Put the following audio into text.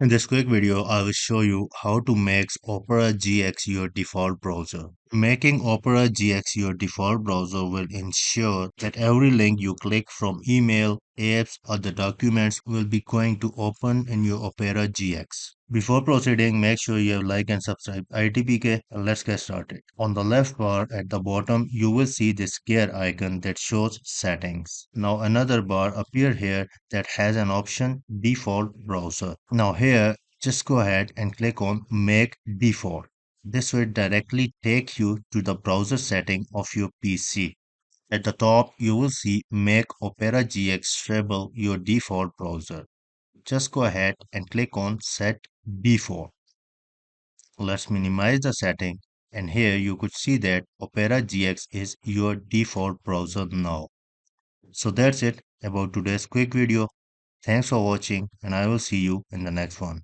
In this quick video, I will show you how to make Opera GX your default browser. Making Opera GX your default browser will ensure that every link you click from email, apps, or the documents will be going to open in your Opera GX. Before proceeding, make sure you have like and subscribe ITPK and let's get started. On the left bar at the bottom, you will see this gear icon that shows settings. Now another bar appear here that has an option default browser. Now here, just go ahead and click on make default. This will directly take you to the browser setting of your PC. At the top, you will see make Opera GX stable your default browser. Just go ahead and click on set default. Let's minimize the setting, and here you could see that Opera GX is your default browser now. So that's it about today's quick video. Thanks for watching, and I will see you in the next one.